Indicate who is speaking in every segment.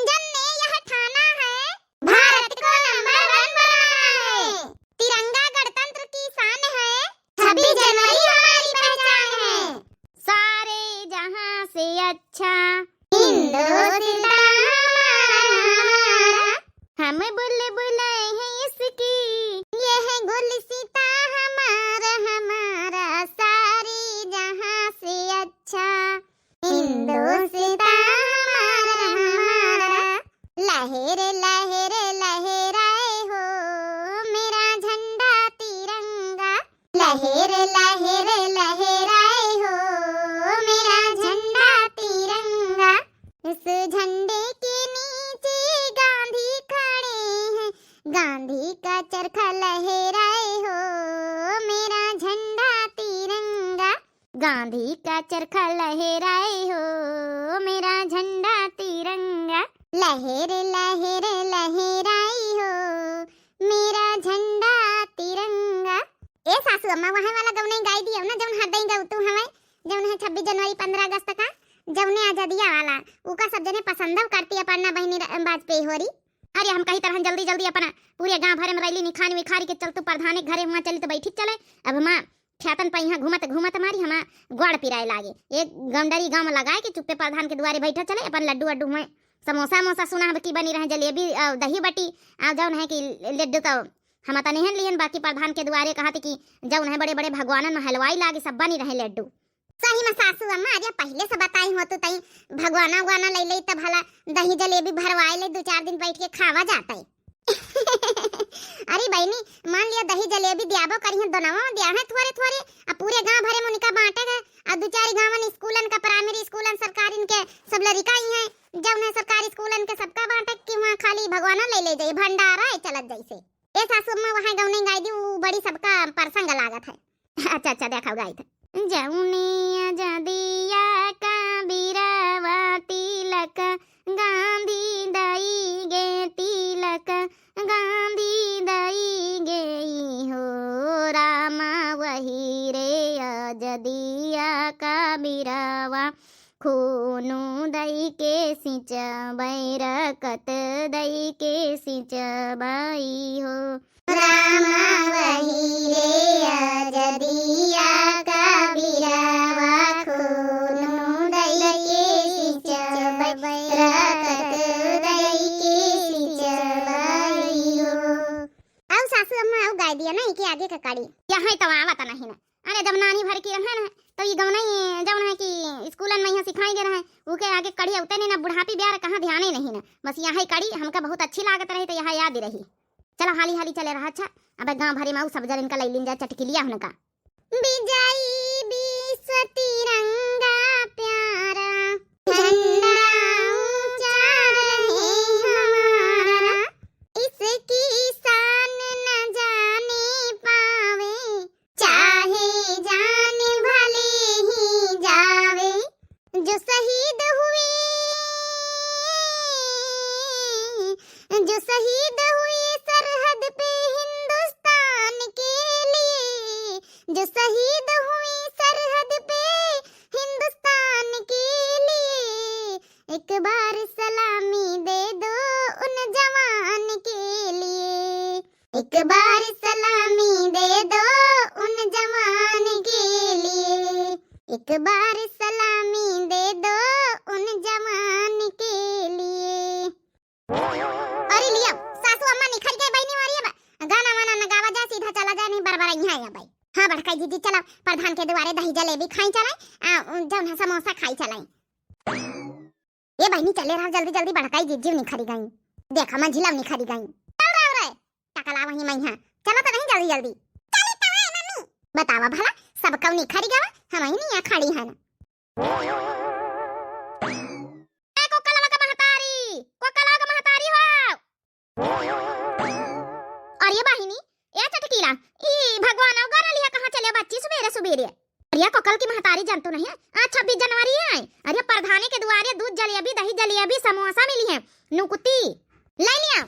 Speaker 1: जन ने यह ठाना है, भारत को नंबर 1 बनाना है। तिरंगा गणतंत्र की शान है, 26 जनवरी हमारी पहचान है। सारे जहां से अच्छा हिंदुस्तान हमारा, हम बुलबुल हैं इसकी, ये है गुलसिता हमारा हमारा। सारे जहां से अच्छा हिंदुस्तान हमारा हमारा। लहर लहर लहराए हो मेरा झंडा तिरंगा, लहर लहर लहराए हो मेरा झंडा तिरंगा। इस झंडे के नीचे गांधी खड़े हैं, गांधी का चरखा लहराए हो मेरा झंडा तिरंगा, गांधी का चरखा लहराए हो मेरा झंडा तिरंगा। लहर लहर लहराई हो मेरा झंडा तिरंगा। ए सासू अम्मा वहां वाला गवने गाई दियो ना, जौन हद देई गौ तू हमें, जौन है 26 जनवरी 15 अगस्त का, जौने आजादिया वाला, उका सब जने पसंद करती अपना बहनी वाजपेयी होरी। अरे हम कहीं तरह जल्दी जल्दी अपना पूरे गांव भर में रैली निखानी विखारी के चलतू प्रधान के घरे वहां चली तो बैठी चले। अब मां ख्यातन पे यहाँ घूमत घूमत हमारी हम गोड़ पिराए लागे। एक गंडरी गांव में लगाए कि चुप्पे प्रधान के द्वारे बैठा चले, अपन लड्डू अड्डू में समोसा मोसा सुना की बनी रहे, जलेबी दही बटी जौन है कि लड्डू तो हम तो नहीं लियन, बाकी प्रधान के द्वारे कहा कि जौन है बड़े बड़े भगवानन में हलवाई लागे सब बनी रहे लड्डू। सही में सासू अम्मा अरे पहले से बताई हो तो तई भगवाना उगवाना ले ले तब भला दही जलेबी भरवाए ले, 2-4 दिन बैठ के खावा जाता है। अरे बहनी मान लिया दही जलेबी दियाबो करी दोनों दिया है थोड़े थोड़े, अब पूरे गांव भरे में उनका बांटेगा। और 2-4 गांवन स्कूलन का प्राइमरी स्कूलन सरकारी के सब लड़का ही है, जब ना सरकारी स्कूलन के सबका बांटे कि वहां खाली भगवाना ले ले जाए भंडारा है चलत जैसे। ए सासू अम्मा वहां गौने गाई दी वो बड़ी सबका प्रसंग लागत है। अच्छा अच्छा देखा गाई था जौने आजादिया का बिरावा तिलक, गांधी दाई गे तिलक, गांधी दाई गई हो रामा वही रे आजादिया का बिरावा। खूनु दई के सिंचबई रकत दई के सिंचबई हो रामा वही रे आजादिया का बिरावा। खूनु दई के सिंचबई रकत दई के सिंचबई हो। आओ सासू अम्मा आओ गाय दिया ना कि आगे का काड़ी यहाँ तो आवत नहीं ना। अरे जब नानी भर की रहे ना तो ये गवना जौन है कि स्कूलन में यहाँ सिखाई दे रहे हैं, उके आगे कड़ी उतने नहीं ना, बुढ़ापी ब्याह कहाँ ध्यान ही नहीं ना, बस यहाँ ही कड़ी हमका बहुत अच्छी लागत रही तो यहाँ याद रही। चलो हाली हाली चले रहा। अच्छा अब गांव भरे में सब जन का ले लिन जा चटकी लिया उनका। बिजाई बीस तिरंगा प्यारा झंडा ऊंचा रहे हमारा, इसकी शान न जाने पावे चाहे जान भले ही जावे। जो शहीद हुए सरहद पे हिंदुस्तान के लिए, जो शहीद हुए सरहद पे हिंदुस्तान के लिए, एक बार सलामी दे दो उन जवान के लिए, एक बार सलामी दे दो उन जवान के लिए, एक बार सलामी दे दो उन जवान के लिए। अरे लिया सासू अम्मा निखर गए बहनी मारी अब गाना वाना न गावा जा, सीधा चला जा, नहीं बरबर यहाँ आया भाई। हाँ बड़काई दीदी चला प्रधान के द्वारे दही जलेबी खाई चलाए, जौन समोसा खाई चलाए। ये बहनी चले रहा जल्दी जल्दी, बड़काई दीदी निखरी गई, देखा मंझिला निखरी गई। चल रहा रे टकला वही मैं यहाँ चलो तो नहीं जल्दी जल्दी चले तो है मम्मी। बतावा भला सब कौ निखरी गवा, हम ही नहीं यहाँ खड़ी है ना। अरे बहिनी ए चटकीला ई भगवान अवगारा लिया कहां चले बच्ची सुबेरे सुबेरे। अरे कोकल की महतारी जानतो नहीं है, आज 26 जनवरी है। अरे प्रधानी के द्वारे दूध जलेबी दही जलेबी समोसा मिली है, नुकुती ले लिया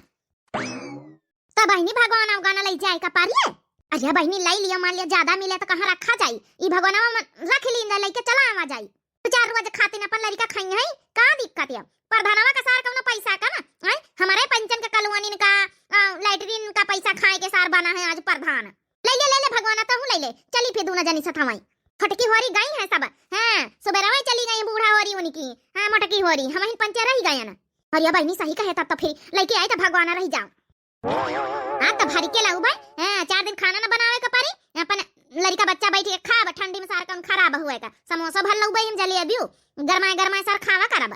Speaker 1: तो बहिनी भगवान अवगाना ले जाए का पारिए। अरे बहिनी ले लिया, मान लिया ज्यादा मिले तो कहां रखा जाई, ई भगवानवा रख ली ना लेके चला आवा जाई। 4 रोज खातिर अपन लड़का खाई है का दिक्कत है, प्रधानवा का सार कौनो पैसा का जनी सथावई फटकी होरी गई है सब। हां सुबेरवे चली गई बूढ़ा होरी उनकी। हां मोटकी होरी हम ही पंचे रह गए ना। अरे बहनी सही कहे तब तो फिर लेके आई तो भगवान रह जाओ। हां तो भरी के लाऊ भाई। हां 4 दिन खाना न बनावे के पारी अपन लड़का बच्चा बैठ के खाब ठंडी में सार कौन खराब हुए का समोसा भर लऊ भाई हम जलेबी गरमाए गरमाए सार खावा करब।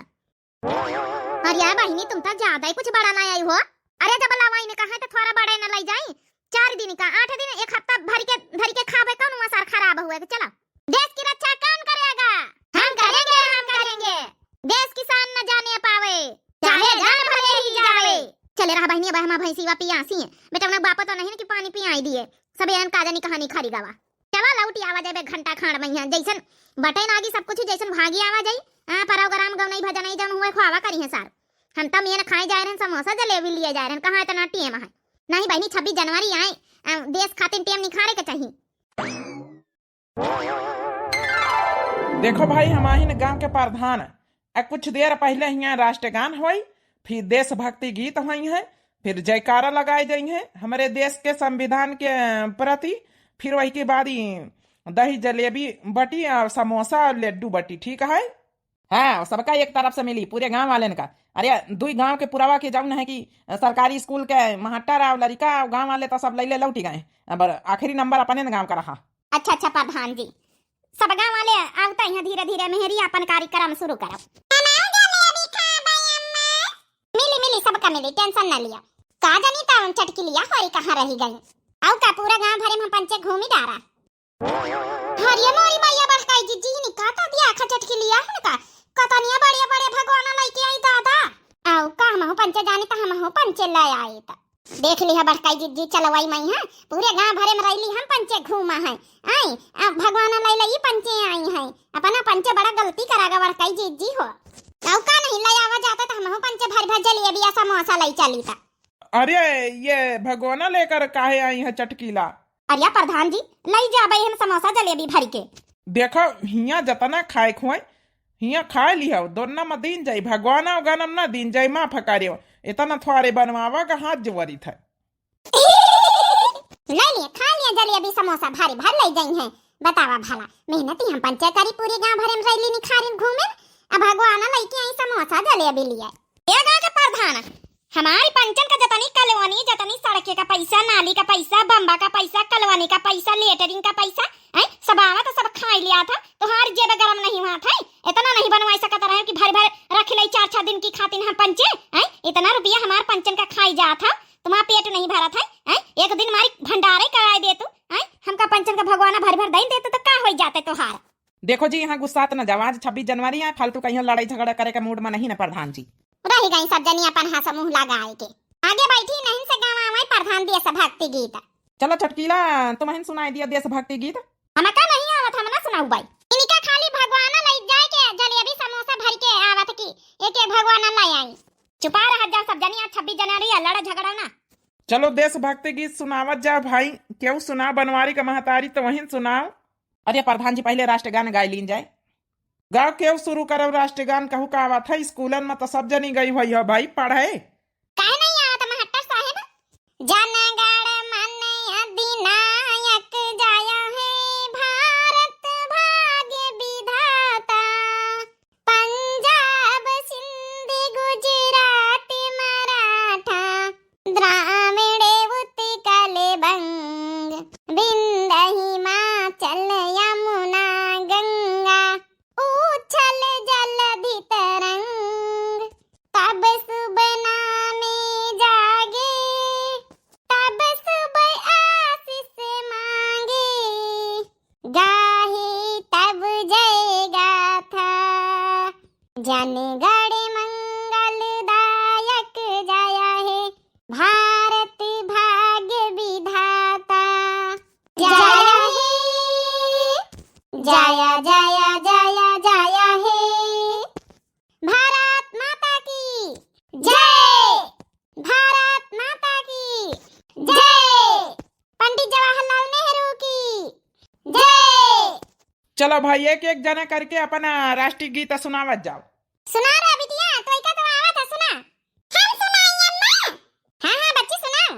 Speaker 1: अरे बहनी तुम तो ज्यादा ही कुछ बड़ा ना आई हो। अरे जब लावाई ने कहा तो थोड़ा बड़े न ले जाई 4 दिन का 8 दिन 1 हफ्ता भर के धर के खावे कौन हुआ सार खराब हुए तो चलो। देश की रक्षा कौन करेगा? हम करेंगे हम करेंगे। देश किसान न जाने पावे चाहे जान भले ही जावे। चले रहा बहनी बहमा भैंसीवा पियासी है बेटा उन बाप तो नहीं कि पानी पियाई दिए सब एन काजनी कहानी खरी गावा। चला लौटी आवा जाए घंटा खाड़ मैया जैसन बटे नागी सब कुछ जैसन भागी आवा जाई। हां प्रोग्राम गौ नहीं भजन नहीं जन हुए खावा करी है सार। हम तो मेन खाए जा रहे हैं समोसा जलेबी लिए जा रहे हैं कहां इतना टीम है। नहीं बहनी 26 जनवरी आए देश खातिर टीम निखारे के चाहिए।
Speaker 2: देखो भाई हमारे गांव के प्रधान कुछ देर पहले यहाँ राष्ट्रगान हुई फिर देशभक्ति गीत हुई है फिर जयकारा लगाई गई है हमारे देश के संविधान के प्रति। फिर वही के बाद दही जलेबी बटी और समोसा और लड्डू बटी। ठीक है हाँ सबका एक तरफ से मिली पूरे गांव वाले का। अरे 2 गांव के पुरावा के जाऊन है कि सरकारी स्कूल के महट्टर और लड़का गांव वाले तो सब ले लौटी गए अब आखिरी नंबर अपने गांव का रहा।
Speaker 1: अच्छा प्रधान जी सब गांव वाले आवता यहाँ धीरे धीरे मेहरी अपन कार्यक्रम शुरू करब। मिली मिली सबका मिली टेंशन न लिया। का जानी ता चटकी लिया होरी कहां रही गई आउ का पूरा गांव भरे में पंचे घूमी डारा। हरिया मोरी मैया बलकाई जी नि का ता दिया खा चटकी लिया है का कतनिया बड़े बड़े भगवान लेके आई दादा आउ का हम पंचे जाने ता हम पंचे ले आए ता देख लिया बलकाई जी चलवाई मई है पूरे गांव भरे में रही हम पंचे घूमा है आई अब भगवान लाई लाई पंचे आई है अपना पंचे बड़ा गलती करागा बलकाई जी हो आउ का नहीं ले आवा जाता ता हम पंचे भर भर जलेबी या समोसा लाई चली ता।
Speaker 2: अरे ये भगवाना लेकर काहे आई है चटकीला?
Speaker 1: अरे प्रधान जी लाई जाबे हम समोसा जलेबी भर के।
Speaker 2: देखो हिया जतना खाए खुआई हिया खा लिया दोनों में दिन जाई भगवाना गनम ना दिन जाई माँ फकारियो इतना थोड़े बनवावा का हाथ जवरी था।
Speaker 1: ले लिया खा लिया जलेबी समोसा भारी भर ले जाई है बतावा भला मेहनती हम पंचे करी पूरे गांव भरे में रैली निखारिन घूमे अब भगवान लेके आई समोसा जलेबी लिया। ये गा के प्रधान हमारी पंचन का जतनी कलवानी जतनी सड़के का पैसा नाली का पैसा बम्बा का पैसा कलवानी का पैसा लेटरिंग का पैसा सब आवा तो सब खा लिया था तो हर जेब गरम नहीं हुआ था इतना नहीं बनवा सकता रहे कि भर भर रख ले 4-4 दिन की खातिर हम पंचे इतना रुपया हमार पंचन का खाई जा था तुम्हारा पेट नहीं भरा था एक दिन हमारी भंडारे कराए दे तू हमका पंचन का भगवाना भर भर दे देते तो का हो जाते तोहार।
Speaker 2: देखो जी यहाँ गुस्सा न जवाज 26 जनवरी है फालतू कहीं लड़ाई झगड़ा करे का मूड में नहीं ना प्रधान जी।
Speaker 1: रही गई सब जनी अपन हाथ मुंह लगाए के आगे बैठी नहीं से गाँव आवाई प्रधान देशभक्ति गीत।
Speaker 2: चलो चटकीला तुम्हें सुनाई दिया देशभक्ति गीत
Speaker 1: हमका नहीं आवत हम ना सुनाऊ भाई इनका खाली भगवान ले जाए के जलेबी समोसा भर के आवत की एक भगवान ले आई चुपा रह जा सब जनी 26 जनवरी लड़ा झगड़ा ना।
Speaker 2: चलो देशभक्ति गीत सुनावत जा भाई क्यों सुना बनवारी का महतारी तो वहीं सुनाओ। अरे प्रधान जी पहले राष्ट्रगान गाय लीन जाए गाँव क्यों शुरू करो राष्ट्रगान कहू का आवा था स्कूलन में तो सब जनी गई हुई है भाई पढ़े
Speaker 1: काहे नहीं आवत महट्टर साहब जनगण मन अधिनायक जाया है भारत भाग्य विधाता पंजाब सिंध गुजरात मराठा द्राविड़ उत्कल बंग विंध्य हिमाचल यमुना गंगा उछल जलधि तरंग तब सुबह नामे जागे तब सुबह आशीष मांगे गाहे तब जय गाथा जनगण मंगलदायक जाया है भारत भाग्य विधाता जाया है जाया जाया जाया जाया है भारत माता की जय भारत माता की जय पंडित जवाहरलाल नेहरू की जय।
Speaker 2: चलो भाई एक एक जना करके अपना राष्ट्रीय गीत सुनावत जाओ।
Speaker 1: सुना रहा बिटिया तो इका तो आवा था सुना हम सुनाएंगे अम्मा। हाँ हाँ बच्ची सुनाओ।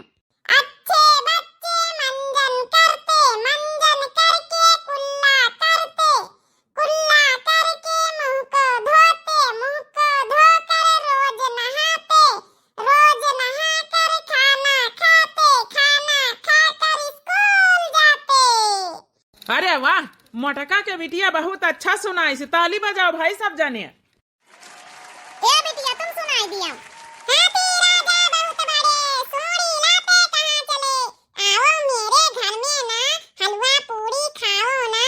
Speaker 1: अच्छे बच्चे मंजन करके कुल्लू
Speaker 2: अरे वाह, मोटका के बिटिया बहुत अच्छा सुनाई से, ताली बजाओ भाई सब जने।
Speaker 1: ए बिटिया तुम सुनाई दिया। हाथी राजा बहुत बड़े, सूड़ी लाते कहाँ चले, आओ मेरे घर में ना, हलवा पूरी खाओ ना,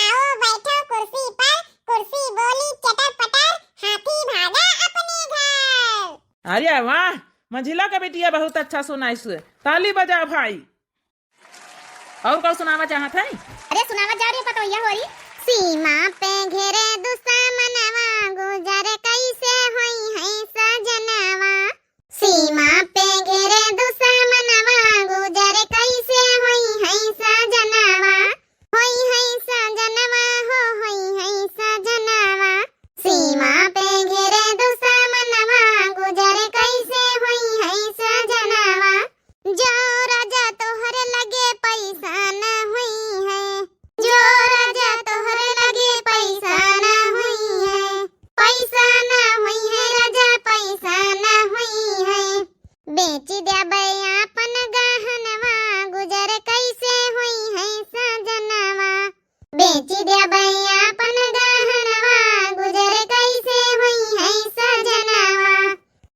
Speaker 1: आओ बैठो कुर्सी पर, कुर्सी बोली चटर पटर, हाथी भागा अपने घर।
Speaker 2: अरे वाह, मंझिला के बिटिया बहुत अच्छा सुनाई से, ताली बजाओ भाई। और कौन सुनावा चाहत है?
Speaker 1: अरे सुनावा जा रही पता हो रही। सीमा पे घेरे दुश्मनवा, गुजर कैसे होई है सजनवा। सीमा पे घेरे दुश्मनवा, गुजर कैसे होई है सजनवा। होई है सजनवा, होई है सजनवा। सीमा पे घेरे दुश्मनवा, गुजर कैसे होई है सजनवा। जो राजा तोहरे लगे पैसा न हुई है, जो राजा तोहरे लगे पैसा न हुई है, पैसा न हुई है राजा, पैसा न हुई है। बेची देबै आपन गहनवा, गुजर कैसे हुई है सजनवा। बेची देबै आपन गहनवा, गुजर कैसे हुई है सजनवा।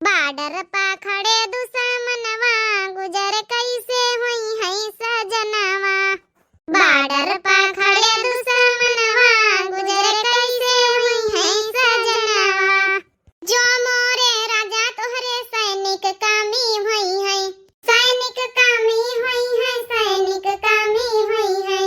Speaker 1: बाडर पा खड़े दुश्मनवा, गुजर कैसे हुई है सजनवा। बाडर पा खड़े दुश्मनवा, गुजर कैसे हुई है सजनवा। जो मोरे राजा तोहरे सैनिक कामी हुई है, सैनिक कामी हुई है, सैनिक कामी हुई है।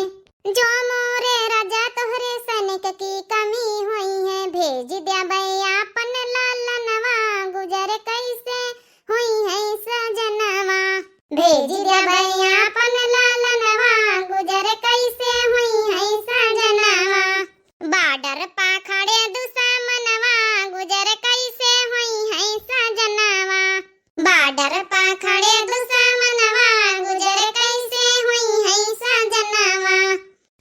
Speaker 1: जो मोरे राजा तोहरे सैनिक की कमी हुई है, भेज देबै आपन लालनवा, गुजर कैसे हुई है सजनवा। भेज देबै आपन लालनवा, गुजर कैसे हुई है सजनवा। बाडर पा खड़े दुश्मनवा, गुजर कैसे हुई है सजनवा। बाडर पा खड़े दुश्मनवा, गुजर कैसे हुई है सजनवा।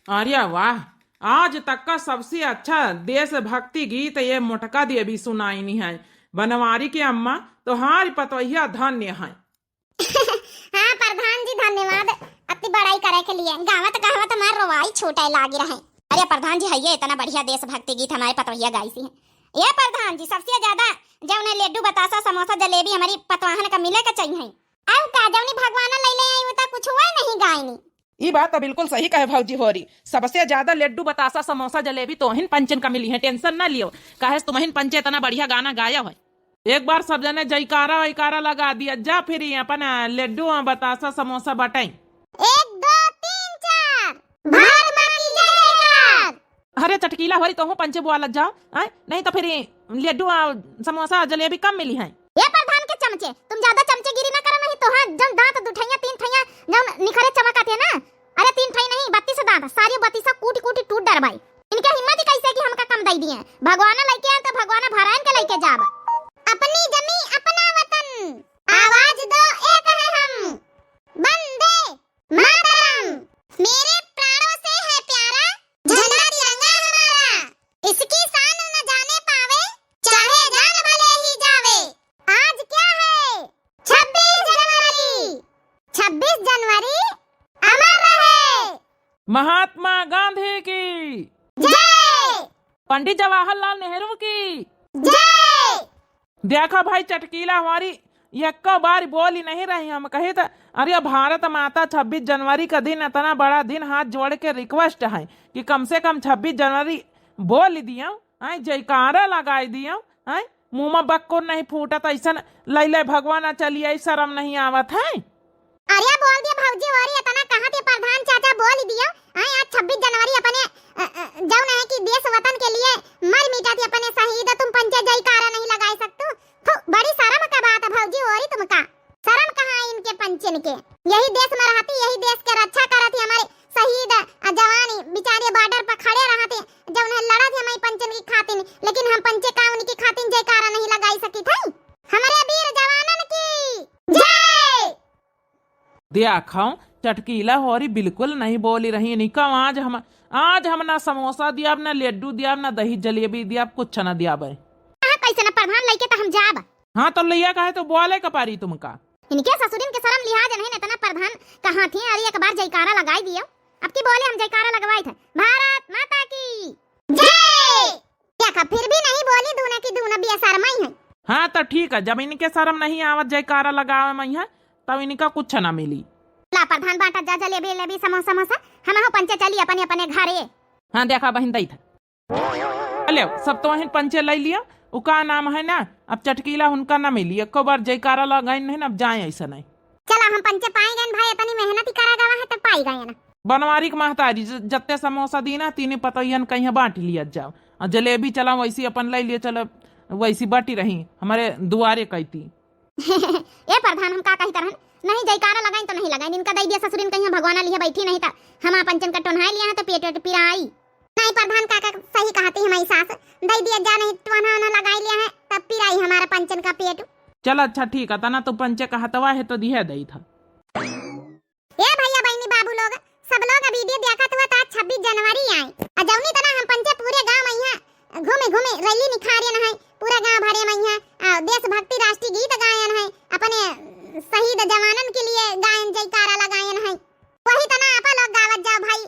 Speaker 2: अरे वाह, आज तक का सबसे अच्छा देशभक्ति गीत ये मोटका देवी सुनाई नहीं है। बनवारी की अम्मा तुम्हारी पतोहिया धन्य है।
Speaker 1: हाँ प्रधान जी धन्यवाद अति बड़ाई करे के लिए। गावत गावत हमार रोवाई छोटे लागी रहे। अरे प्रधान जी है इतना बढ़िया देशभक्ति गीत हमारे पतोहिया गाई सी है। ये प्रधान जी सबसे ज्यादा जब ने लड्डू बतासा समोसा जलेबी हमारी पतवाहन का मिले का चाहिए। अब का जब भगवान ले ले आई तो कुछ हुआ नहीं गायनी।
Speaker 2: ये बात तो बिल्कुल सही कहे भाजी हो रही। सबसे ज्यादा लड्डू बतासा समोसा जलेबी तो हिन पंचन का मिली है, टेंशन ना लियो। कहे तुम्हें पंचे इतना बढ़िया गाना गाया है। एक बार सब जने जयकारा वैकारा लगा दिया जा, फिर अपना लड्डू बतासा समोसा बटाई।
Speaker 1: 1 2 3 4 भारत मां की जय।
Speaker 2: अरे चटकीला हो रही तो हूँ पंचे बुआ लग जाओ, नहीं तो फिर लड्डू समोसा जलेबी कम मिली है।
Speaker 1: ये प्रधान के चमचे तुम ज्यादा चमचेगिरी ना करो, नहीं तो हाँ जब दांत दुठैया 3 ठैया जब निखरे चमकाते ना। अरे 3 ठै नहीं 32 दांत सारी 32 कूटी कूटी टूट डर भाई। इनके हिम्मत ही कैसे कि हमका कम दई दिए। भगवान लेके आए तो भगवान भरायन के लेके जाब। अपनी जमी अपना वतन, आवाज दो एक है हम, वंदे मातरम। मेरे प्राणों से है प्यारा झंडा तिरंगा हमारा, इसकी शान न जाने पावे चाहे जान भले ही जावे। आज क्या है 26 जनवरी, 26 जनवरी अमर रहे
Speaker 2: महात्मा गांधी की
Speaker 1: जय,
Speaker 2: पंडित जवाहरलाल नेहरू की
Speaker 1: जय।
Speaker 2: देखा भाई चटकीला हमारी एक बार बोल ही नहीं रही। हम कहे तो अरे भारत माता 26 जनवरी का दिन इतना बड़ा दिन, हाथ जोड़ के रिक्वेस्ट है कि कम से कम 26 जनवरी बोल दिया, जयकारा लगाई दिया, मुंह में बक्को नहीं फूटत ऐसा ले भगवान चलिए शर्म नहीं आवत है।
Speaker 1: अरे बोल दिया भौजी और इतना कहां थे प्रधान चाचा बोल दिया। आज 26 जनवरी अपने जौन है कि देश वतन के लिए मर मिटा थी अपने शहीद, तुम पंचे जयकारा नहीं लगाई सकते। बड़ी शर्म का बात है भौजी और तुमका शर्म कहां है इनके पंचन के। यही देश में रहती, यही देश के रक्षा करती हमारे शहीद जवान बेचारे बॉर्डर पर खड़े रहते जौन है लड़ा थे हमारी पंचन की खातिर, लेकिन हम पंचे का उनकी खातिर जयकारा नहीं लगाई सकी थी। हमारे वीर जवानन की जय।
Speaker 2: देखो चटकीला हो रही बिल्कुल नहीं बोली रही। निकम आज हम ना समोसा दिया, ना लड्डू दिया, ना दही जलेबी दिया, कुछ ना दिया भाई।
Speaker 1: कैसे ना प्रधान लेके तो हम जाब।
Speaker 2: हाँ तो लिया कहे तो बोले कपारी तुमका।
Speaker 1: इनके ससुरिन के शर्म लिहाज नहीं इतना प्रधान कहां थी। अरे एक बार जयकारा लगाई दियो। अब की बोले हम जयकारा लगवाए थे, भारत माता की जय। देखा फिर भी नहीं बोली, दूना की दूना भी शर्माई है।
Speaker 2: हाँ तो ठीक है, जब इनके शर्म नहीं आवत जयकारा लगावे में है तब इनका कुछ ना मिली।
Speaker 1: ला प्रधान बांटा जा जलेबी लेबी समोसा समोसा, हम हो पंचे चली अपने अपने घरे।
Speaker 2: हाँ देखा बहन दई था, चलो सब तो वहीं पंचे ले लिया, उका नाम है ना, अब चटकीला उनका ना मिली, एक बार जयकारा लगाई नहीं ना, अब जाए ऐसा नहीं।
Speaker 1: चला हम पंचे पाई गए भाई, इतनी मेहनत ही करा गवा है तब पाई गए ना।
Speaker 2: बनवारी के महतारी जत्ते समोसा दी ना तीन पतयन कहीं बांट लिया जाओ, और जलेबी चला वैसी अपन ले लिए, चलो वैसी बाटी रही हमारे दुआरे कहती।
Speaker 1: ए प्रधान हम का कही तरहन, नहीं जयकारा लगाई तो नहीं लगाई, इनका दई दिया ससुरिन कहीं भगवाना लिए बैठी नहीं था, हम पंचन का टोन्हा लिया है तो पेट वेट पिराई। नहीं प्रधान काका सही कहती है हमारी सास, दई दिया जा नहीं टोन्हा ना लगाई लिया है तब पिराई हमारा पंचन का पेट।
Speaker 2: चल अच्छा ठीक है, तना तो पंचे का हतवा है तो दिया दई था।
Speaker 1: ए भैया बहनी बाबू लोग सब लोग वीडियो देखा तो आज 26 जनवरी आए, अजौनी तना हम पंचे पूरे गांव में यहाँ घूमे घूमे रैली निखारियन है, पूरा गांव भरे में यहाँ देशभक्ति राष्ट्रीय गीत गायन है, अपने शहीद जवानन के लिए गायन जयकारा लगायन है, वही तना आप लोग गावत जाओ भाई,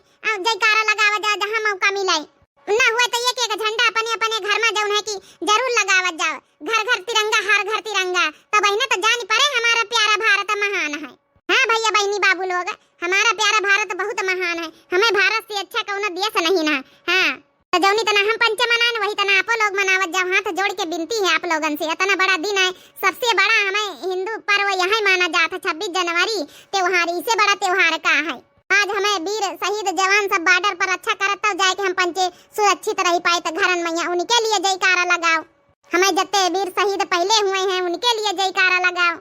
Speaker 1: जयकारा लगावत जाओ जहाँ मौका मिले, ना हुए तो एक एक झंडा अपने अपने घर में जौन है कि जरूर लगावत जाओ, घर घर तिरंगा हर घर तिरंगा, तो बहने तो जान पड़े हमारा प्यारा भारत महान है। हाँ भैया बहनी बाबू लोग हमारा प्यारा भारत बहुत महान है, हमें भारत से अच्छा कौनो देश नहीं ना। हाँ तो जौनी तना हम पंचे मनान वही तना आप लोग मनावत जाओ, हाथ जोड़ के विनती है आप लोगन से, इतना बड़ा दिन है, सबसे बड़ा हमें हिंदू पर्व यही माना जाता 26 जनवरी त्योहार, इससे बड़ा त्योहार का है। आज हमें वीर शहीद जवान सब बॉर्डर पर अच्छा करत तो जाए कि हम पंचे सुरक्षित रह पाए, तो घरन मैया उनके लिए जयकारा लगाओ, हमें जत्ते वीर शहीद पहले हुए हैं उनके लिए जयकारा लगाओ।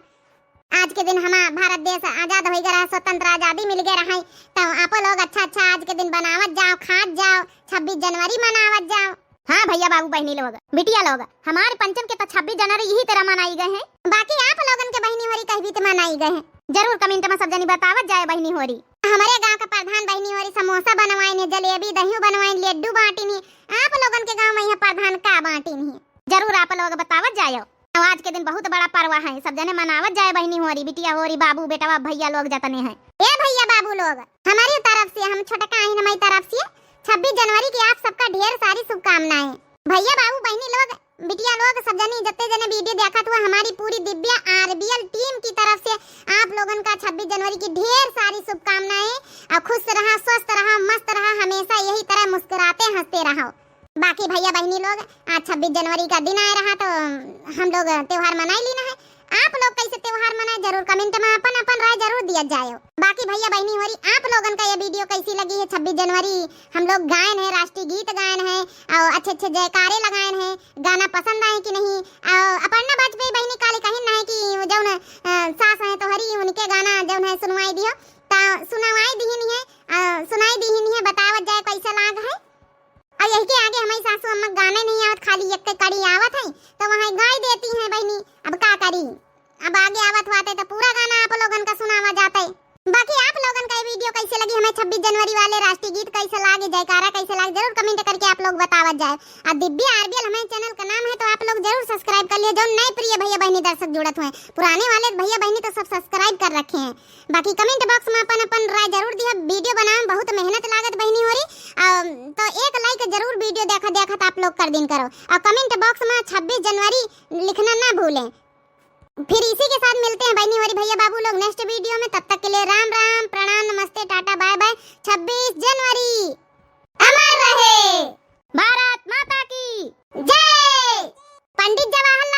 Speaker 1: आज के दिन हमारा भारत देश आजाद हो गया, स्वतंत्र आजादी मिल गया रहा, तो आप लोग अच्छा अच्छा आज के दिन बनावत जाओ, खात जाओ, 26 जनवरी मनावत जाओ। हाँ भैया बाबू बहनी लोग बिटिया लोग हमारे पंचम के तो 26 जनवरी यही तरह मनाई गए हैं, बाकी आप लोगन के बहनी होरी कहीं भी तो मनाई गए हैं, जरूर कमेंट में सब जनी बतावत जाए बहनी होरी। हमारे गांव का प्रधान बहनी होरी समोसा बनवाए ने, जलेबी दही बनवाए, लड्डू बांटी नहीं, आप लोगन के गाँव में यह प्रधान का बांटी नहीं, जरूर आप लोग बतावत जाओ। आज के दिन बहुत बड़ा पर्व है, सब जने मनावत जाए बहनी होरी बिटिया होरी बाबू बेटा भैया लोग जतने हैं। ए भैया बाबू लोग हमारी तरफ से, हम छोटका है हमारी तरफ से 26 जनवरी की आप सबका ढेर सारी शुभकामनाएं। भैया बाबू बहनी लोग बिटिया लोग सब जने जत्ते जने वीडियो देखा हुआ हमारी पूरी दिव्या आरबीएल टीम की तरफ से आप लोगन का 26 जनवरी की ढेर सारी शुभकामनाएं, और खुश रहा, स्वस्थ रहा, मस्त रहा, हमेशा यही तरह मुस्कुराते हंसते रहो। बाकी भैया बहनी लोग आज 26 जनवरी का दिन आया रहा तो हम लोग त्योहार मनाई लेना है, आप लोग कैसे त्योहार मनाए जरूर कमेंट में अपन अपन राय जरूर दिया जाए। बाकी भैया बहनी होरी आप लोगन का ये वीडियो कैसी लगी है, 26 जनवरी हम लोग गायन है, राष्ट्रीय गीत गायन है और अच्छे अच्छे जयकारे लगायन है, गाना पसंद आए कि नहीं, और अपर्णा वाजपेयी बहनी काले कहीं ना है कि जौन सास है तो हरी उनके गाना जौन है सुनवाई दियो, सुनवाई दी नहीं है, सुनाई दी नहीं है, बतावत जाए कैसा लाग है। और यही के आगे हमारी सासू अम्मा गाने नहीं आवत, खाली एक कड़ी आवत है तो वहाँ गाय देती हैं बहनी, अब का करी, अब आगे आवत हुआते तो पूरा गाना आप लोगन का सुनावा जाता है। बाकी आप लोगन का ये वीडियो कैसे लगी, हमें 26 जनवरी वाले राष्ट्रीय गीत कैसे लागे, जयकारा कैसे लागे, जरूर कमेंट करके आप लोग बतावत जाए। और दिव्या आरबीएल हमारे चैनल का नाम है तो आप लोग जरूर सब्सक्राइब कर लिए, जो नए प्रिय भैया बहनी दर्शक जुड़त हुए, पुराने वाले भैया बहनी तो सब सब्सक्राइब कर रखे हैं। बाकी कमेंट बॉक्स में अपन अपन राय जरूर दिया, वीडियो बनाने में बहुत मेहनत लागत बहनी हो रही, तो एक लाइक जरूर वीडियो देखा देखा आप लोग कर दिन करो, और कमेंट बॉक्स में 26 जनवरी लिखना ना भूलें। फिर इसी के साथ मिलते हैं बहनी होरी भैया बाबू लोग नेक्स्ट वीडियो में, तब तक के लिए राम राम, प्रणाम, नमस्ते, टाटा, बाय बाय। 26 जनवरी अमर रहे भारत माता की जय। पंडित जवाहरलाल